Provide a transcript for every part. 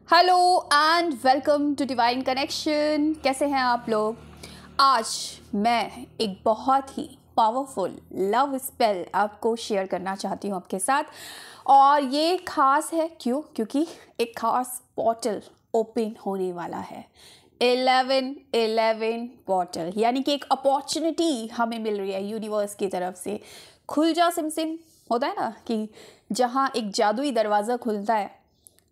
Hello and welcome to divine connection. कैसे हैं आप लोग? आज मैं एक बहुत ही पावरफुल लव स्पेल आपको शेयर करना चाहती हूँ आपके साथ। और ये खास है क्योंकि एक खास पोर्टल ओपन होने वाला है। 11-11 पोर्टल, यानी कि एक अपॉर्चुनिटी हमें मिल रही है यूनिवर्स की तरफ से। खुल जा सिम सिम होता है ना, कि जहाँ एक जादुई दरवाज़ा खुलता है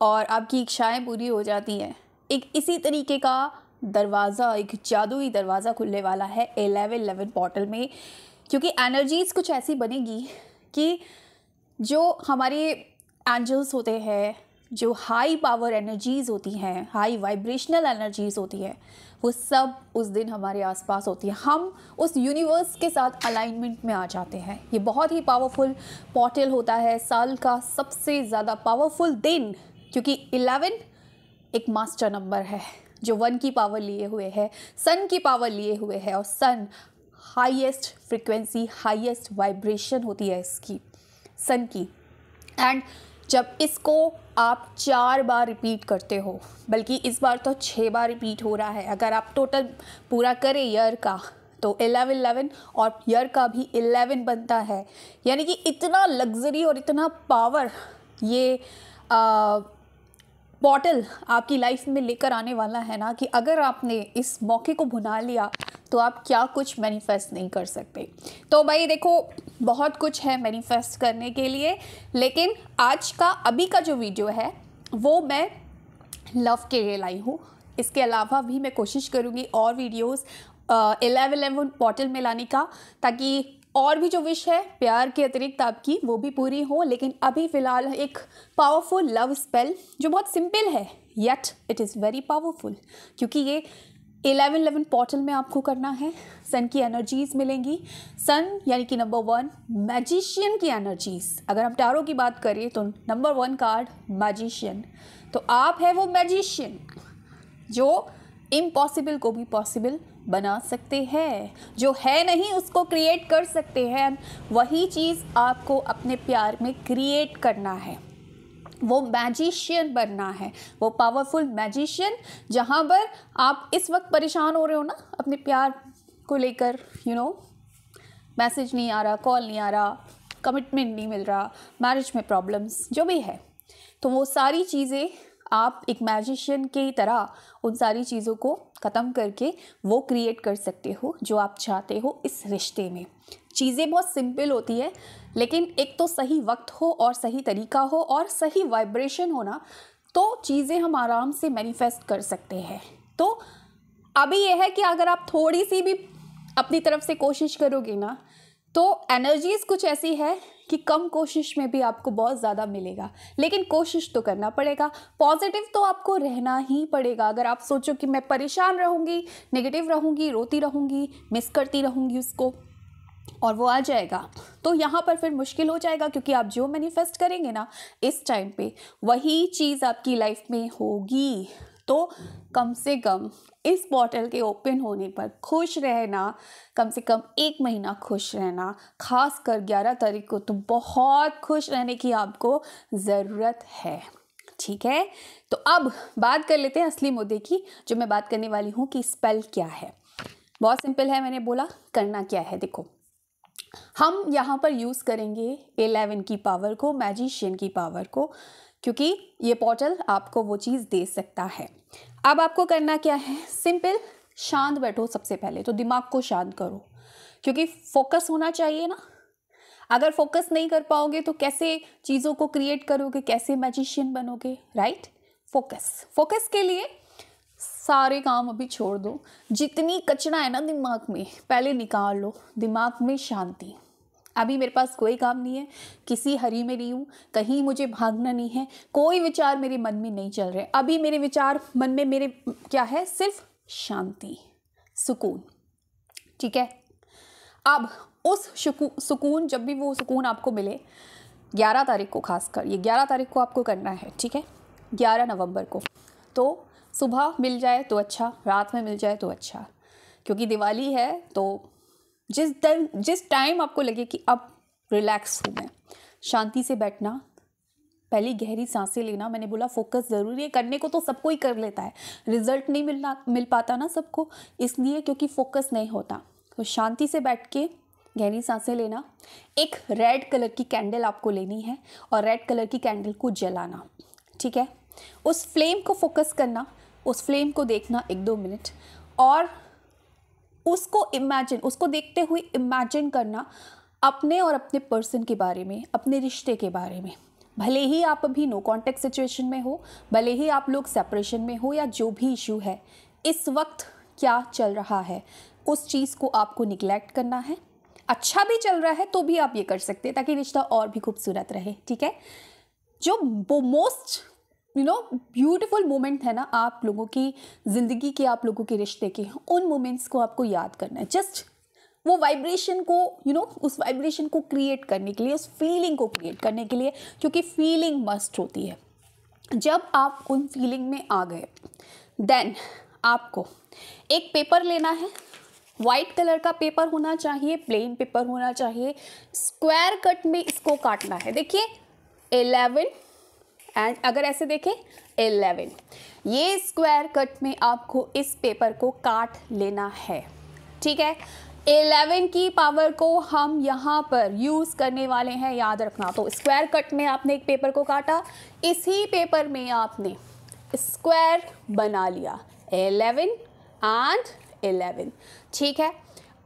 और आपकी इच्छाएं पूरी हो जाती हैं, एक इसी तरीके का दरवाज़ा, एक जादुई दरवाज़ा खुलने वाला है 11-11 पोर्टल में। क्योंकि एनर्जीज़ कुछ ऐसी बनेगी कि जो हमारे एंजल्स होते हैं, जो हाई पावर एनर्जीज़ होती हैं, हाई वाइब्रेशनल एनर्जीज़ होती हैं, वो सब उस दिन हमारे आसपास होती है। हम उस यूनिवर्स के साथ अलाइनमेंट में आ जाते हैं। ये बहुत ही पावरफुल पोर्टल होता है, साल का सबसे ज़्यादा पावरफुल दिन, क्योंकि 11 एक मास्टर नंबर है जो 1 की पावर लिए हुए है, सन की पावर लिए हुए है। और सन हाईएस्ट फ्रिक्वेंसी, हाईएस्ट वाइब्रेशन होती है इसकी, सन की। एंड जब इसको आप 4 बार रिपीट करते हो, बल्कि इस बार तो 6 बार रिपीट हो रहा है, अगर आप टोटल पूरा करें ईयर का तो 11-11 और ईयर का भी 11 बनता है। यानी कि इतना लग्जरी और इतना पावर ये पोर्टल आपकी लाइफ में लेकर आने वाला है ना, कि अगर आपने इस मौके को भुना लिया तो आप क्या कुछ मैनिफेस्ट नहीं कर सकते। तो भाई देखो, बहुत कुछ है मैनिफेस्ट करने के लिए, लेकिन आज का अभी का जो वीडियो है वो मैं लव के लिए लाई हूँ। इसके अलावा भी मैं कोशिश करूँगी और वीडियोस 11-11 पोर्टल में लाने का, ताकि और भी जो विश है प्यार के अतिरिक्त आपकी, वो भी पूरी हो। लेकिन अभी फ़िलहाल एक पावरफुल लव स्पेल जो बहुत सिंपल है, yet it is very powerful, क्योंकि ये 11-11 पोर्टल में आपको करना है। सन की एनर्जीज़ मिलेंगी। सन यानी कि नंबर 1 मैजिशियन की एनर्जीज़। अगर हम टैरो की बात करें तो नंबर 1 कार्ड मैजिशियन। तो आप है वो मैजिशियन जो इम्पॉसिबल को भी पॉसिबल बना सकते हैं, जो है नहीं उसको क्रिएट कर सकते हैं। वही चीज़ आपको अपने प्यार में क्रिएट करना है, वो मैजिशियन बनना है, वो पावरफुल मैजिशियन। जहाँ पर आप इस वक्त परेशान हो रहे हो ना अपने प्यार को लेकर, मैसेज नहीं आ रहा, कॉल नहीं आ रहा, कमिटमेंट नहीं मिल रहा, मैरिज में प्रॉब्लम्स जो भी है, तो वो सारी चीज़ें आप एक मैजिशियन की तरह उन सारी चीज़ों को ख़त्म करके वो क्रिएट कर सकते हो जो आप चाहते हो इस रिश्ते में। चीज़ें बहुत सिंपल होती है, लेकिन एक तो सही वक्त हो और सही तरीका हो और सही वाइब्रेशन हो ना, तो चीज़ें हम आराम से मैनिफेस्ट कर सकते हैं। तो अभी यह है कि अगर आप थोड़ी सी भी अपनी तरफ से कोशिश करोगे ना, तो एनर्जीज़ कुछ ऐसी है कि कम कोशिश में भी आपको बहुत ज़्यादा मिलेगा। लेकिन कोशिश तो करना पड़ेगा, पॉजिटिव तो आपको रहना ही पड़ेगा। अगर आप सोचो कि मैं परेशान रहूँगी, नेगेटिव रहूँगी, रोती रहूँगी, मिस करती रहूँगी उसको, और वो आ जाएगा, तो यहाँ पर फिर मुश्किल हो जाएगा। क्योंकि आप जो मैनिफेस्ट करेंगे ना इस टाइम पे, वही चीज़ आपकी लाइफ में होगी। तो कम से कम इस पोर्टल के ओपन होने पर खुश रहना, कम से कम 1 महीना खुश रहना, खासकर 11 तारीख को तो बहुत खुश रहने की आपको ज़रूरत है। ठीक है, तो अब बात कर लेते हैं असली मुद्दे की, जो मैं बात करने वाली हूँ कि स्पेल क्या है। बहुत सिंपल है, मैंने बोला करना क्या है। देखो, हम यहाँ पर यूज़ करेंगे 11 की पावर को, मैजिशियन की पावर को, क्योंकि ये पोर्टल आपको वो चीज़ दे सकता है। अब आपको करना क्या है, सिंपल, शांत बैठो। सबसे पहले तो दिमाग को शांत करो, क्योंकि फोकस होना चाहिए ना। अगर फोकस नहीं कर पाओगे तो कैसे चीज़ों को क्रिएट करोगे, कैसे मैजिशियन बनोगे, राइट? फोकस के लिए सारे काम अभी छोड़ दो। जितनी कचरा है ना दिमाग में, पहले निकाल लो। दिमाग में शांति। अभी मेरे पास कोई काम नहीं है, किसी हरी में नहीं हूँ, कहीं मुझे भागना नहीं है, कोई विचार मेरे मन में नहीं चल रहे। अभी मेरे विचार मन में मेरे क्या है, सिर्फ शांति, सुकून। ठीक है, अब उस सुकून, जब भी वो सुकून आपको मिले, 11 तारीख को, खासकर ये 11 तारीख को आपको करना है। ठीक है, 11 नवंबर को। तो सुबह मिल जाए तो अच्छा, रात में मिल जाए तो अच्छा, क्योंकि दिवाली है। तो जिस टाइम आपको लगे कि अब रिलैक्स हूँ मैं, शांति से बैठना, पहले गहरी सांसें लेना। मैंने बोला फोकस ज़रूरी है, करने को तो सबको ही कर लेता है, रिजल्ट नहीं मिल पाता ना सबको, इसलिए क्योंकि फोकस नहीं होता। तो शांति से बैठ के गहरी सांसें लेना। एक रेड कलर की कैंडल आपको लेनी है और रेड कलर की कैंडल को जलाना, ठीक है। उस फ्लेम को फोकस करना, उस फ्लेम को देखना 1-2 मिनट, और उसको इमेजिन, उसको देखते हुए इमेजिन करना अपने और अपने पर्सन के बारे में, अपने रिश्ते के बारे में। भले ही आप अभी नो कॉन्टैक्ट सिचुएशन में हो, भले ही आप लोग सेपरेशन में हो, या जो भी इशू है इस वक्त क्या चल रहा है, उस चीज़ को आपको निगलेक्ट करना है। अच्छा भी चल रहा है तो भी आप ये कर सकते हैं ताकि रिश्ता और भी खूबसूरत रहे, ठीक है। जो वो मोस्ट ब्यूटीफुल मोमेंट है ना आप लोगों की ज़िंदगी के, आप लोगों के रिश्ते के, उन मोमेंट्स को आपको याद करना है। जस्ट वो वाइब्रेशन को उस वाइब्रेशन को क्रिएट करने के लिए, उस फीलिंग को क्रिएट करने के लिए, क्योंकि फीलिंग मस्ट होती है। जब आप उन फीलिंग में आ गए, देन आपको एक पेपर लेना है। वाइट कलर का पेपर होना चाहिए, प्लेन पेपर होना चाहिए। स्क्वायर कट में इसको काटना है। देखिए 11 एंड अगर ऐसे देखें 11, ये स्क्वायर कट में आपको इस पेपर को काट लेना है, ठीक है। 11 की पावर को हम यहाँ पर यूज़ करने वाले हैं, याद रखना। तो स्क्वायर कट में आपने एक पेपर को काटा, इसी पेपर में आपने स्क्वायर बना लिया 11 एंड 11, ठीक है।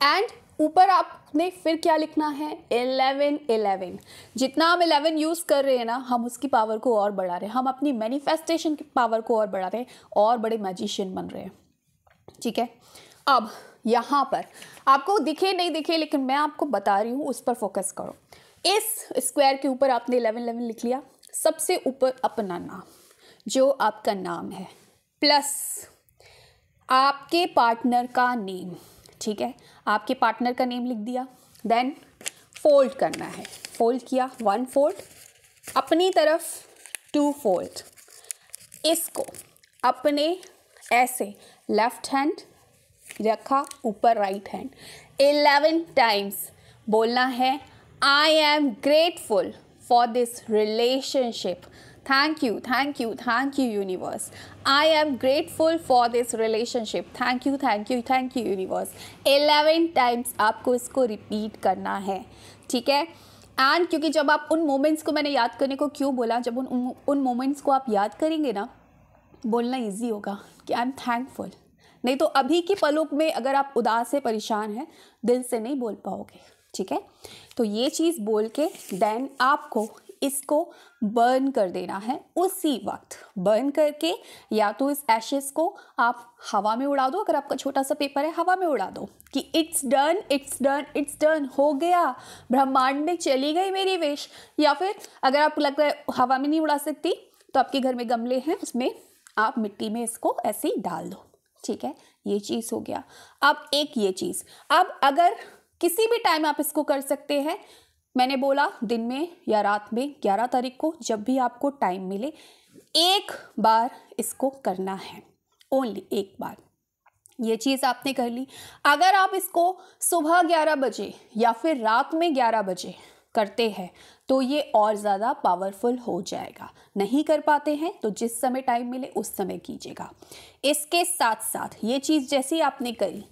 एंड ऊपर आपने फिर क्या लिखना है, 11 11। जितना हम 11 यूज़ कर रहे हैं ना, हम उसकी पावर को और बढ़ा रहे हैं, हम अपनी मैनिफेस्टेशन की पावर को और बढ़ा रहे हैं, और बड़े मैजिशियन बन रहे हैं, ठीक है। अब यहाँ पर आपको दिखे नहीं दिखे, लेकिन मैं आपको बता रही हूँ, उस पर फोकस करो। इस स्क्वायर के ऊपर आपने 11 11 लिख लिया। सबसे ऊपर अपना नाम, जो आपका नाम है, प्लस आपके पार्टनर का नेम, ठीक है। आपके पार्टनर का नेम लिख दिया। देन फोल्ड करना है। फोल्ड किया, 1 फोल्ड, अपनी तरफ 2 फोल्ड। इसको अपने ऐसे लेफ्ट हैंड रखा, ऊपर राइट हैंड, 11 टाइम्स बोलना है, I am grateful for this relationship, thank you thank you thank you universe, I am grateful for this relationship, thank you thank you thank you universe. 11 times आपको इसको repeat करना है, ठीक है। And क्योंकि जब आप उन मोमेंट्स को, मैंने याद करने को क्यों बोला, जब उन मोमेंट्स को आप याद करेंगे ना, बोलना ईजी होगा कि आई एम थैंकफुल। नहीं तो अभी की पलों में अगर आप उदास से परेशान हैं, दिल से नहीं बोल पाओगे, ठीक है। तो ये चीज़ बोल के देन आपको इसको बर्न कर देना है उसी वक्त। बर्न करके या तो इस एशेस को आप हवा में उड़ा दो, अगर आपका छोटा सा पेपर है हवा में उड़ा दो कि it's done it's done it's done, हो गया, ब्रह्मांड में चली गई मेरी विश। या फिर अगर आपको लगता है हवा में नहीं उड़ा सकती, तो आपके घर में गमले हैं, उसमें आप मिट्टी में इसको ऐसे ही डाल दो, ठीक है। ये चीज़ हो गया। अब एक ये चीज़, अब अगर किसी भी टाइम आप इसको कर सकते हैं, मैंने बोला दिन में या रात में, 11 तारीख को जब भी आपको टाइम मिले, एक बार इसको करना है, ओनली एक बार। ये चीज़ आपने कर ली। अगर आप इसको सुबह 11 बजे या फिर रात में 11 बजे करते हैं तो ये और ज़्यादा पावरफुल हो जाएगा। नहीं कर पाते हैं तो जिस समय टाइम मिले उस समय कीजिएगा। इसके साथ साथ ये चीज़ जैसी आपने करी,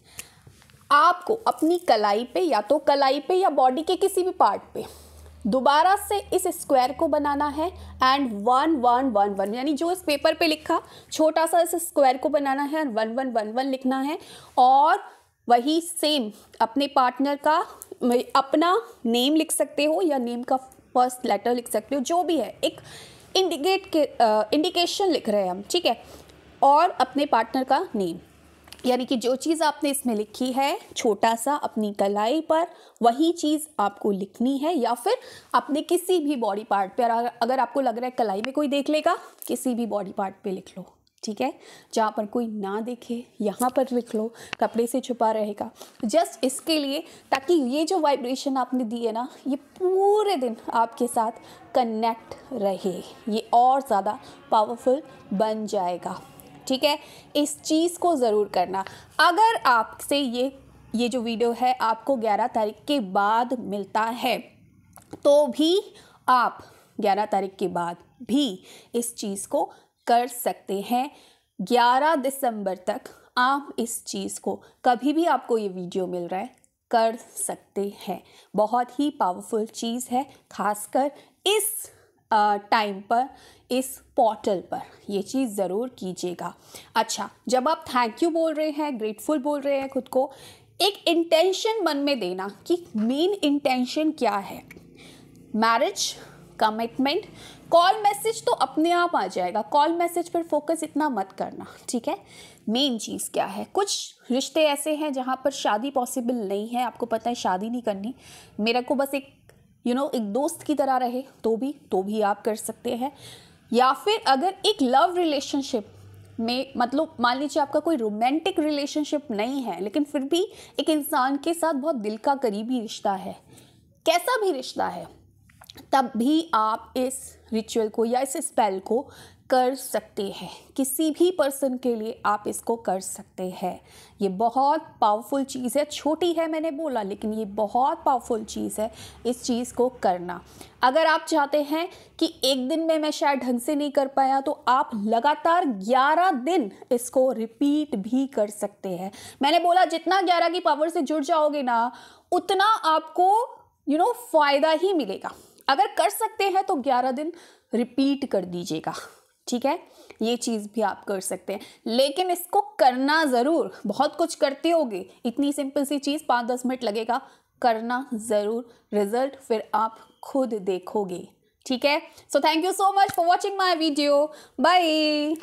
आपको अपनी कलाई पे, या तो कलाई पे या बॉडी के किसी भी पार्ट पे दोबारा से इस स्क्वायर को बनाना है एंड 1 1 1 1, यानी जो इस पेपर पे लिखा छोटा सा इस स्क्वायर को बनाना है, 1 1 1 1 लिखना है। और वही सेम अपने पार्टनर का अपना नेम लिख सकते हो या नेम का फर्स्ट लेटर लिख सकते हो, जो भी है, एक इंडिकेशन लिख रहे हैं हम, ठीक है। और अपने पार्टनर का नेम, यानी कि जो चीज़ आपने इसमें लिखी है छोटा सा अपनी कलाई पर, वही चीज़ आपको लिखनी है, या फिर अपने किसी भी बॉडी पार्ट पे। अगर आपको लग रहा है कलाई में कोई देख लेगा, किसी भी बॉडी पार्ट पे लिख लो, ठीक है। जहाँ पर कोई ना देखे यहाँ पर लिख लो, कपड़े से छुपा रहेगा। जस्ट इसके लिए, ताकि ये जो वाइब्रेशन आपने दी है ना, ये पूरे दिन आपके साथ कनेक्ट रहे, ये और ज़्यादा पावरफुल बन जाएगा, ठीक है। इस चीज़ को ज़रूर करना। अगर आपसे ये जो वीडियो है आपको 11 तारीख के बाद मिलता है, तो भी आप 11 तारीख के बाद भी इस चीज़ को कर सकते हैं। 11 दिसंबर तक आप इस चीज़ को, कभी भी आपको ये वीडियो मिल रहा है, कर सकते हैं। बहुत ही पावरफुल चीज़ है, खासकर इस टाइम पर, इस पोर्टल पर ये चीज़ ज़रूर कीजिएगा। अच्छा, जब आप थैंक यू बोल रहे हैं, ग्रेटफुल बोल रहे हैं खुद को, एक इंटेंशन मन में देना कि मेन इंटेंशन क्या है। मैरिज, कमिटमेंट, कॉल मैसेज तो अपने आप आ जाएगा, कॉल मैसेज पर फोकस इतना मत करना, ठीक है। मेन चीज़ क्या है, कुछ रिश्ते ऐसे हैं जहाँ पर शादी पॉसिबल नहीं है, आपको पता है शादी नहीं करनी, मेरे को बस एक एक दोस्त की तरह रहे तो भी आप कर सकते हैं। या फिर अगर एक लव रिलेशनशिप में, मतलब मान लीजिए आपका कोई रोमांटिक रिलेशनशिप नहीं है, लेकिन फिर भी एक इंसान के साथ बहुत दिल का करीबी रिश्ता है, कैसा भी रिश्ता है, तब भी आप इस रिचुअल को या इस स्पेल को कर सकते हैं। किसी भी पर्सन के लिए आप इसको कर सकते हैं। ये बहुत पावरफुल चीज़ है, छोटी है मैंने बोला, लेकिन ये बहुत पावरफुल चीज़ है इस चीज़ को करना। अगर आप चाहते हैं कि एक दिन में मैं शायद ढंग से नहीं कर पाया, तो आप लगातार 11 दिन इसको रिपीट भी कर सकते हैं। मैंने बोला जितना 11 की पावर से जुड़ जाओगे ना, उतना आपको फ़ायदा ही मिलेगा। अगर कर सकते हैं तो 11 दिन रिपीट कर दीजिएगा, ठीक है। ये चीज़ भी आप कर सकते हैं, लेकिन इसको करना ज़रूर। बहुत कुछ करते होगे, इतनी सिंपल सी चीज़ 5-10 मिनट लगेगा, करना ज़रूर, रिजल्ट फिर आप खुद देखोगे, ठीक है। So thank you so much for watching my video, bye.